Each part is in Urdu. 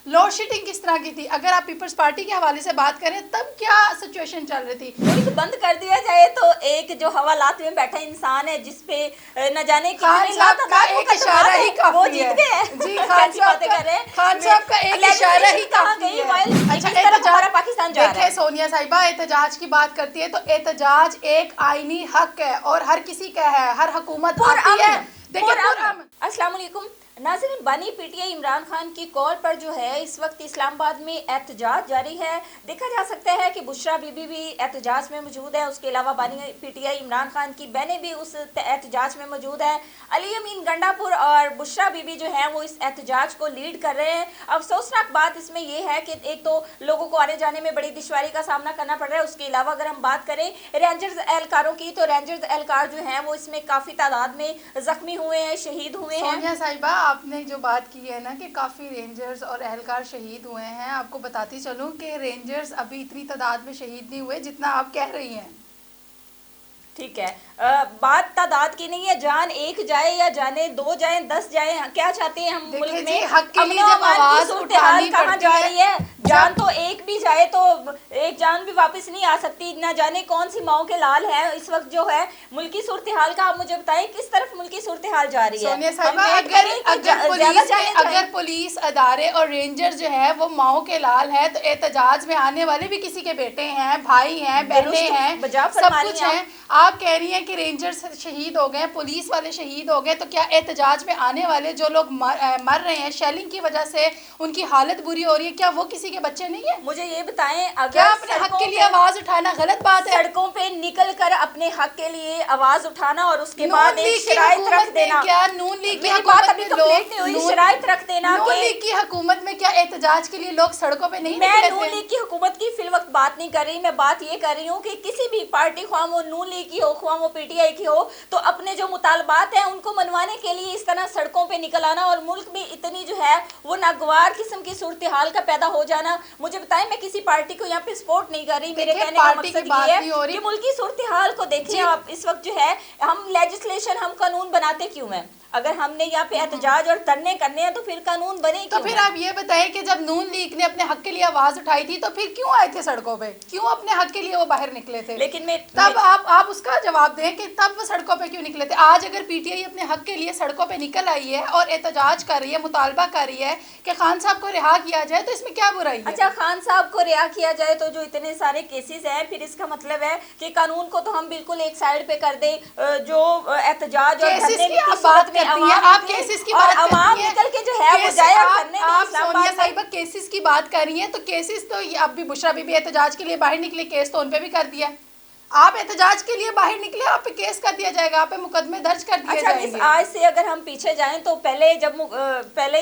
لوڈ شیڈنگ کس طرح کی تھی؟ اگر آپ پیپلز پارٹی کے حوالے سے بات کریں تب کیا سچویشن چل رہی تھی؟ ملک بند کر دیا جائے تو ایک جو حوالات میں بیٹھا انسان ہے جس پہ نہ جانے خان صاحب کا ایک اشارہ ہی کافی ہے. جی خان صاحب کا ایک اشارہ ہی کافی ہے. اچھا پاکستان جا رہا ہے. دیکھیں سونیا صاحبہ احتجاج کی بات کرتی ہے تو احتجاج ایک آئینی حق ہے اور ہر کسی کا ہے، ہر حکومت آتی ہے. السلام علیکم ناظرین، بانی P T I Imran Khan کی کال پر جو ہے اس وقت اسلام آباد میں احتجاج جاری ہے. دیکھا جا سکتا ہے کہ بشرا بی بی بھی احتجاج میں موجود ہے، اس کے علاوہ بانی P T I Imran Khan کی بہنیں بھی اس احتجاج میں موجود ہیں. علی امین گنڈا پور اور بشرا بی بی جو ہیں وہ اس احتجاج کو لیڈ کر رہے ہیں. افسوسناک بات اس میں یہ ہے کہ ایک تو لوگوں کو آنے جانے میں بڑی دشواری کا سامنا کرنا پڑ رہا ہے. اس کے علاوہ اگر ہم بات کریں رینجرز اہلکاروں کی تو رینجرز اہلکار جو ہیں وہ اس میں کافی تعداد میں زخمی ہوئے ہیں، شہید ہوئے ہیں. سونیا صاحبہ آپ نے جو بات کی ہے نا کہ کافی رینجرز اور اہلکار شہید ہوئے ہیں، آپ کو بتاتی چلوں کہ رینجرز ابھی اتنی تعداد میں شہید نہیں ہوئے جتنا آپ کہہ رہی ہیں. ٹھیک ہے، بات تعداد کی نہیں ہے، جان ایک جائے یا جانے دو جائیں 10 جائیں، کیا چاہتے ہیں ہم ملک میں امن و امان کی صورتحال کہاں جا رہی ہے؟ جان تو ایک بھی جائے تو ایک جان بھی واپس نہیں آ سکتی. نہ جانے کون سی ماؤں کے لال ہیں اس وقت جو ہے ملکی صورتحال کا. آپ مجھے بتائیں کس طرف ملکی صورتحال جا رہی ہے؟ سونیا صاحبہ اگر پولیس ادارے اور رینجر جو ہے وہ ماؤں کے لال ہے تو احتجاج میں آنے والے بھی کسی کے بیٹے ہیں، بھائی ہیں، بہنیں ہیں، سب کچھ ہیں. آپ کہہ رہی ہیں کہ رینجرز شہید ہو گئے، پولیس والے شہید ہو گئے، تو کیا احتجاج میں آنے والے جو لوگ مر رہے ہیں شیلنگ کی وجہ سے ان کی حالت بری ہو رہی ہے، کیا وہ کسی کے بچے نہیں ہیں؟ مجھے یہ بتائیں کیا اپنے حق کے لیے آواز اٹھانا غلط بات ہے؟ سڑکوں پہ نکل کر اپنے حق کے لیے آواز اٹھانا اور اس کے بعد ایک شرائط رکھ دینا. کیا نون لیگ کی حکومت میں لوگ شرائط رکھ دینا. نون لیگ کی حکومت میں کیا احتجاج کے لیے لوگ سڑکوں پہ نہیں نکلتے؟ میں نون لیگ کی حکومت کی فی الوقت بات نہیں کر رہی، میں بات یہ کر رہی ہوں کہ کسی بھی پارٹی خواہ وہ نون لیگ کی ہو خواہ وہ پی ٹی آئی کی ہو تو اپنے جو مطالبات ہیں ان کو منوانے کے لیے اس طرح سڑکوں پہ نکل آنا اور ملک میں اتنی جو ہے وہ ناگوار قسم کی صورتحال کا پیدا ہو جانا. مجھے بتائیں میں کسی پارٹی کو یہاں پہ سپورٹ نہیں کر رہی، میرے کہنے کا مقصد یہ ہے کہ ملکی صورتحال کو دیکھیں آپ. اس وقت جو ہے ہم لیجسلیشن ہم قانون بناتے کیوں ہیں؟ اگر ہم نے یہاں پہ احتجاج اور دھرنے کرنے ہیں تو پھر قانون بنے کیوں؟ تو پھر آپ یہ بتائیں کہ جب نون لیگ نے اپنے حق کے لیے آواز اٹھائی تھی تو پھر کیوں آئے تھے سڑکوں پہ؟ کیوں اپنے حق کے لیے وہ باہر نکلے تھے؟ لیکن تب آپ اس کا جواب دیں کہ تب وہ سڑکوں پہ کیوں نکلے تھے. آج اگر پی ٹی آئی اپنے حق کے لیے سڑکوں پہ نکل آئی ہے اور احتجاج کر رہی ہے، مطالبہ کر رہی ہے کہ خان صاحب کو رہا کیا جائے تو اس میں کیا برائی ہے؟ اچھا خان صاحب کو رہا کیا جائے تو جو اتنے سارے کیسز ہیں پھر اس کا مطلب ہے کہ قانون کو تو ہم بالکل ایک سائیڈ پہ کر دیں. جو احتجاج اور دھرنے کی صورت میں عوام نکل کے جو ہے وہ جائے اور دھرنے میں اسلام آباد صاحبہ کیسز کی بات کر رہی ہیں تو کیسز تو اب بھی بشرا بی بی احتجاج کے لیے باہر نکلے، کیس تو ان پہ بھی کر دیا. آپ احتجاج کے لیے باہر نکلے، آپ پہ کیس کر دیا جائے گا، آپ پہ مقدمے درج کر دیے جائیں گے. آج سے اگر ہم پیچھے جائیں تو پہلے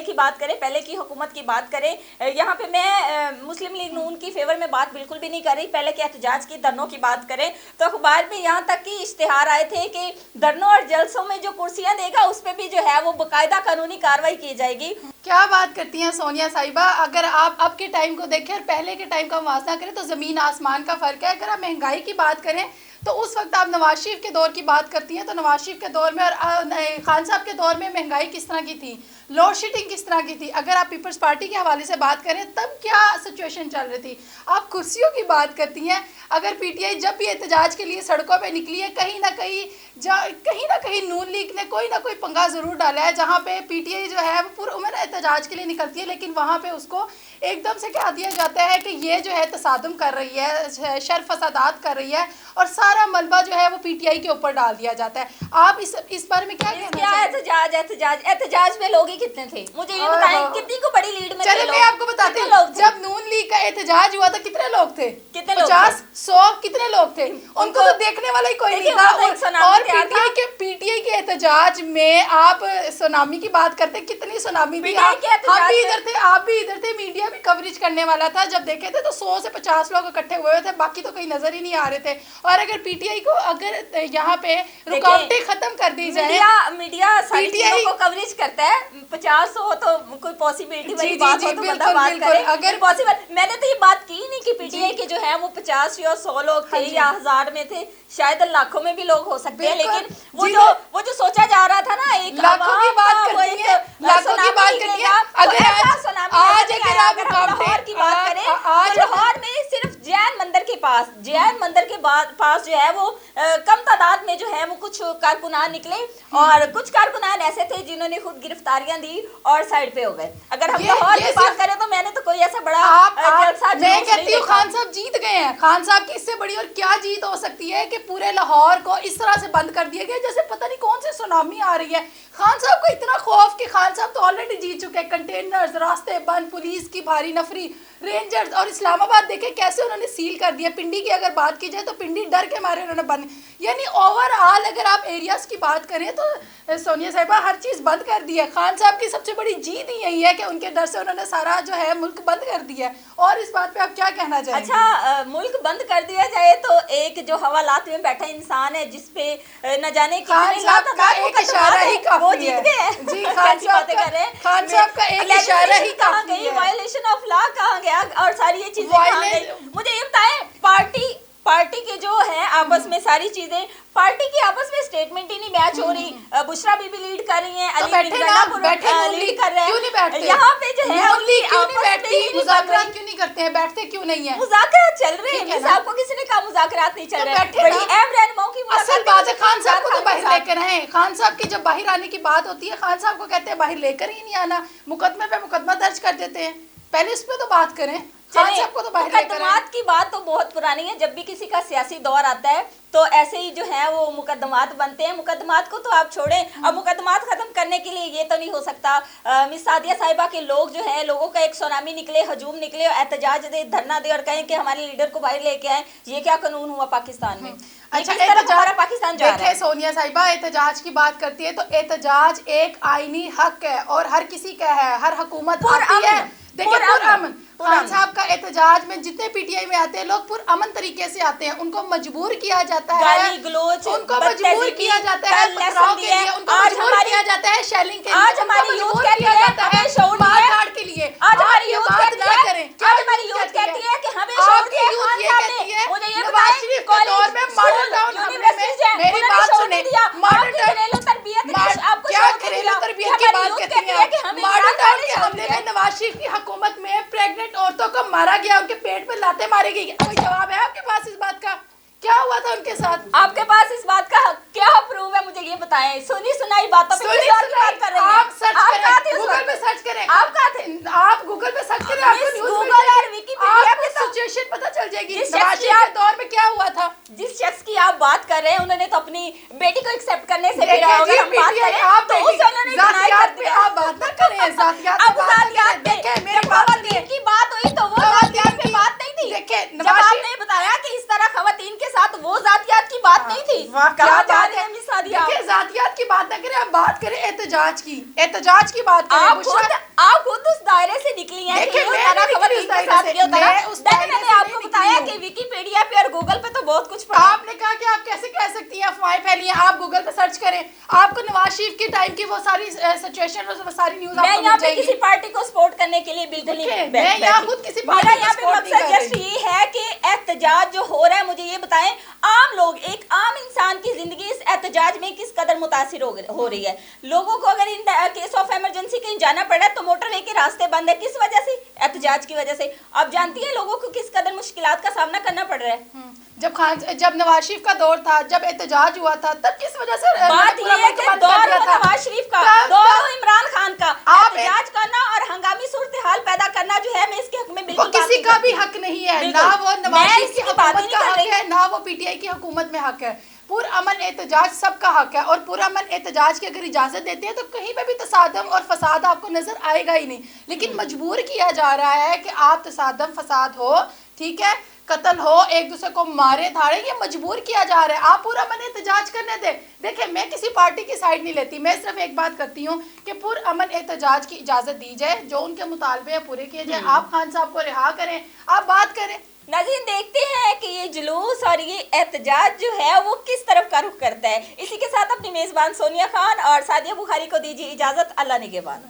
کی بات کریں، پہلے کی حکومت کی بات کریں، یہاں پہ میں مسلم لیگ نون کی فیور میں بات بالکل بھی نہیں کر رہی. پہلے کے احتجاج کی دھرنوں کی بات کریں تو اخبار میں یہاں تک کہ اشتہار آئے تھے کہ دھرنوں اور جلسوں میں جو کرسیاں دے گا اس پہ بھی جو ہے وہ باقاعدہ قانونی کارروائی کی جائے گی. کیا بات کرتی ہیں سونیا صاحبہ؟ اگر آپ اب کے ٹائم کو دیکھیں اور پہلے کے ٹائم کا موازنہ کریں تو زمین آسمان کا فرق ہے. اگر آپ مہنگائی کی بات کریں تو اس وقت آپ نواز شریف کے دور کی بات کرتی ہیں تو نواز شریف کے دور میں اور خان صاحب کے دور میں مہنگائی کس طرح کی تھی، لوڈ شیڈنگ کس طرح کی تھی. اگر آپ پیپلز پارٹی کے حوالے سے بات کریں تب کیا سچویشن چل رہی تھی. آپ کرسیوں کی بات کرتی ہیں. اگر پی ٹی آئی جب بھی احتجاج کے لیے سڑکوں پہ نکلی ہے کہیں نہ کہیں نون لیگ نے کوئی نہ کوئی پنگا ضرور ڈالا ہے. جہاں پہ پی ٹی آئی جو ہے وہ پرامن احتجاج کے لیے نکلتی ہے لیکن وہاں پہ اس کو ایک دم سے کہہ دیا جاتا ہے کہ یہ جو ہے تصادم کر رہی ہے، شر فسادات کر رہی ہے اور سارا ملبہ جو ہے وہ پی ٹی آئی کے اوپر ڈال دیا جاتا ہے. آپ اس بارے میں کیا کہنا چاہتے ہیں؟ احتجاج میں لوگ ہی کتنے تھے مجھے یہ بتائیں، کتنی کو بڑی لیڈ میں چلے میں آپ کو بتاتی ہوں جب نون لیگ کا احتجاج ہوا تھا کتنے لوگ تھے؟ 50 100 کتنے لوگ تھے؟ ان کو تو دیکھنے والا ہی کوئی نہیں تھا. اور پی ٹی آئی کے احتجاج میں آپ سونامی کی بات کرتے کتنی سونامی تھی. ہم بھی ادھر تھے، آپ بھی ادھر تھے، میڈیا بھی کوریج کرنے والا تھا. جب دیکھے تھے تو 100 سے 50 لوگ اکٹھے ہوئے تھے، باقی تو کہیں نظر ہی نہیں آ رہے تھے. اور اگر پی ٹی آئی کو اگر یہاں پہ رکاوٹیں ختم کر دی جائیں، میڈیا ساری چیزوں کو کوریج کرتا ہے. 50 ہو تو کوئی پاسبلٹی والی بات ہو تو بندہ بات کرے اگر پاسبل. میں نے تو یہ بات کی نہیں کہ پی ٹی آئی کے جو ہے وہ 50 یا 100 لوگ تھے یا 1000 میں تھے، شاید لاکھوں میں بھی لوگ ہو سکتے ہیں، لیکن وہ جو سوچا جا رہا تھا نا ایک لاکھوں کی بات کرتی ہے، لاکھوں کی بات کرتی ہے۔ اگر آج اگر ہم لاہور کی بات کریں تو لاہور میں صرف جین مندر کے پاس جو ہے وہ کم تعداد میں جو ہے وہ کچھ کارکنان نکلے اور کچھ کارکنان ایسے تھے جنہوں نے خود گرفتاریاں دی اور سائڈ پہ ہو گئے۔ اگر ہم لاہور کی بات کریں تو میں نے تو کوئی ایسا بڑا جلسہ میں کہتی ہوں خان صاحب جیت گئے ہیں، خان صاحب کی اس سے بڑی اور کیا جیت ہو سکتی ہے کہ پورے لاہور کو اس طرح سے بند کر دیا گیا جیسے پتہ نہیں کون سی سونامی آ رہی ہے۔ خان صاحب کو اتنا خوف کہ خان صاحب تو آلریڈی جیت چکے ہیں، کنٹینرز، راستے بند، پولیس کی بھاری نفری، رینجرز، اور اسلام آباد دیکھیں کیسے انہوں نے سیل کر دیا۔ پنڈی کی اگر بات کی جائے تو پنڈی ڈر کے مارے انہوں نے بند، یعنی اوور آل اگر آپ ایریاز کی بات کریں تو سونیا صاحبہ ہر چیز بند کر دی ہے۔ خان صاحب کی سب سے بڑی جیت ہی یہی ہے کہ ان کے ڈر سے انہوں نے سارا جو ہے ملک بند کر دیا ہے۔ اور اس بات پہ آپ کیا کہنا چاہیں گے؟ اچھا، ملک بند کر دیا جائے تو ایک جو حوالات میں بیٹھا انسان ہے جس پہ نہ جانے خان صاحب کا ایک اشارہ ہی کافی ہے، وہ جیت گئے ہیں۔ جی خان صاحب کا ایک اشارہ ہی کہاں گئی، وائلیشن آف لا کہاں گیا اور ساری یہ چیزیں کہاں گئی؟ مجھے یہ بتائیں، پارٹی کے جو ہے آپس میں ساری چیزیں، پارٹی کی آپس میں اسٹیٹمنٹ ہی نہیں میچ ہو رہی۔ بشرا بی بی لیڈ کر رہی ہیں، علی بن گنڈا لیڈ کر رہے ہیں، یہاں پہ جو ہے مذاکرات کیوں نہیں کرتے ہیں؟ بیٹھتے کیوں نہیں ہیں؟ مذاکرات چل رہے ہیں، صاحب کو کسی نے کہا مذاکرات نہیں چل رہے، بڑی اہم رہنماؤں کی اصل بات ہے خان صاحب کو تو باہر لے کر آئیں۔ خان صاحب کی جب باہر آنے کی بات ہوتی ہے خان صاحب کو کہتے ہیں باہر لے کر ہی نہیں آنا، مقدمے پہ مقدمہ درج کر دیتے ہیں، پہلے اس پہ تو بات کریں۔ مقدمات کی بات تو بہت پرانی ہے، جب بھی کسی کا سیاسی دور آتا ہے تو ایسے ہی جو ہے وہ مقدمات بنتے ہیں۔ مقدمات کو تو آپ چھوڑیں، اب مقدمات ختم کرنے کے لیے یہ تو نہیں ہو سکتا مس سعدیہ صاحبہ کے لوگ جو ہیں، لوگوں کا ایک سونامی نکلے، ہجوم نکلے اور احتجاج دے، دھرنا دے اور کہیں کہ ہمارے لیڈر کو باہر لے کے آئیں۔ یہ کیا قانون ہوا پاکستان میں؟ اچھا ہمارا پاکستان جا رہا ہے۔ دیکھیں سونیا صاحبہ احتجاج کی بات کرتی ہے تو احتجاج ایک آئینی حق ہے اور ہر کسی کا ہے، ہر حکومت آتی ہے۔ دیکھیں پرامن خان صاحب کا احتجاج میں جتنے پی ٹی آئی میں آتے ہیں لوگ پرامن طریقے سے آتے ہیں، ان کو مجبور کیا جاتا ہے، ان کو مجبور کیا جاتا ہے پتھراؤ کے لیے، ان کو مجبور کیا جاتا ہے شیلنگ کے لیے، آج ہماری یوتھ کہتی ہے ہمیں شعور مار کاٹ کے لیے۔ آج ہماری یوتھ کہتی ہے کہ ہمیں شعور دیا خان صاحب نے۔ مجھے یہ بتائیں کالج میں ماڈل ٹاؤن یونیورسٹیز ہیں، میری بات سنیں، ماڈل گھریلو تربیت آپ کو کیا گھریلو تربیت کی بات کرتی ہیں؟ ماڈل ٹاؤن کے حملے میں نواز شریف کی حکومت میں پریگننٹ عورتوں کو مارا گیا، ان کے پیٹ میں لاتیں ماری گئی، کوئی جواب ہے آپ کے پاس اس بات کا؟ کیا ہوا تھا ان کے ساتھ؟ آپ کے پاس اس بات کا کیا پروف ہے؟ مجھے یہ بتائیں، سنی سنائی باتوں پہ کس بات کی بات کر رہے ہیں؟ آپ سرچ کریں، گوگل پہ سرچ کریں، آپ کہاں تھے؟ آپ گوگل پہ سرچ کریں، آپ کو نیوز گوگل اور ویکیپیڈیا پہ سچویشن پتہ چل جائے گی نواز شریف کے دور میں کیا ہوا تھا۔ جس شخص کی آپ بات کر رہے ہیں انہوں نے تو اپنی بیٹی کو ایکسپٹ کرنے سے بھی رہا ہوگا، ہم بات کریں تو اس انہوں نے ذاتیات پہ آپ بات نہ کریں، ذاتیات اب ذاتیات دیکھیں میرے خواتین کی بات ہوئی تو وہ ذاتیات پہ بات نہیں تھی۔ دیکھیں جب آپ نے بتایا کہ اس طرح خواتین کے ساتھ وہ ذاتیات کی بات نہیں تھی، کیا جا رہے ہیں مس سعدیہ؟ دیکھیں ذاتیات کی بات نہ کریں، آپ بات کریں احتجاج کی، احتجاج کی بات کریں۔ آپ خود اس دائرے سے نکلی ہیں کہ یہ طرح خواتین کے ساتھ یہ طرح۔ میں نے آپ کو بتایا کہ ویکیپیڈیا پہ اور گوگل پہ تو بہت کچھ پڑھا۔ آپ نے کہا کہ آپ کیسے کہہ سکتی ہیں افواہیں پھیلی ہیں، آپ گوگل پہ سرچ کریں، آپ کو نواز شریف کی ٹائم کی وہ ساری سچویشن اور ساری نیوز آپ کو میں یہاں پہ کسی پارٹی کو سپورٹ کرنے کے لیے بالکل نہیں، میں یہاں خود کسی پارٹی میرا یہاں پہ مقصد جسٹ یہ ہے کہ احتجاج جو ہو رہا ہے، مجھے یہ بتائیں عام لوگ، ایک عام انسان کی زندگی اس احتجاج میں کس قدر متاثر ہو رہی ہے؟ لوگوں کو اگر ان کیس آف ایمرجنسی کہیں جانا پڑا ہے تو موٹر وے کے راستے بند ہے، کس وجہ سے؟ احتجاج کی وجہ سے۔ آپ جانتی ہیں لوگوں کو کس قدر مشکلات کا سامنا کرنا پڑ رہا ہے؟ جب نواز شریف کا دور تھا، جب احتجاج ہوا تھا، تب کس وجہ سے بات یہ ہے کہ دور ہو نواز شریف کا، دور ہو عمران خان کا، احتجاج کرنا اور ہنگامی صورتحال پیدا کرنا جو ہے میں اس کے حق میں بالکل کسی کا بھی حق نہیں ہے، نہ وہ نواز شریف کی حکومت کا حق ہے، نہ وہ پی ٹی آئی کی حکومت میں حق ہے۔ پرامن احتجاج سب کا حق ہے اور پرامن احتجاج کی اگر اجازت دیتے ہیں تو کہیں پہ بھی تصادم اور فساد آپ کو نظر آئے گا ہی نہیں، لیکن مجبور کیا جا رہا ہے کہ آپ تصادم فساد ہو، ٹھیک ہے، قتل ہو، ایک دوسرے کو مارے دھاڑے، یہ مجبور کیا جا رہا ہے۔ آپ پرامن احتجاج کرنے دیں۔ دیکھیں میں کسی پارٹی کی سائیڈ نہیں لیتی، میں صرف ایک بات کرتی ہوں کہ پرامن احتجاج کی اجازت دی جائے، جو ان کے مطالبے ہیں پورے کیے جائیں، آپ خان صاحب کو رہا کریں، آپ بات کریں۔ ناظرین دیکھتے ہیں کہ یہ جلوس اور یہ احتجاج جو ہے وہ کس طرف کا رخ کرتا ہے۔ اسی کے ساتھ اپنی میزبان سونیا خان اور سعدیہ بخاری کو دیجیے اجازت، اللہ نگہبان۔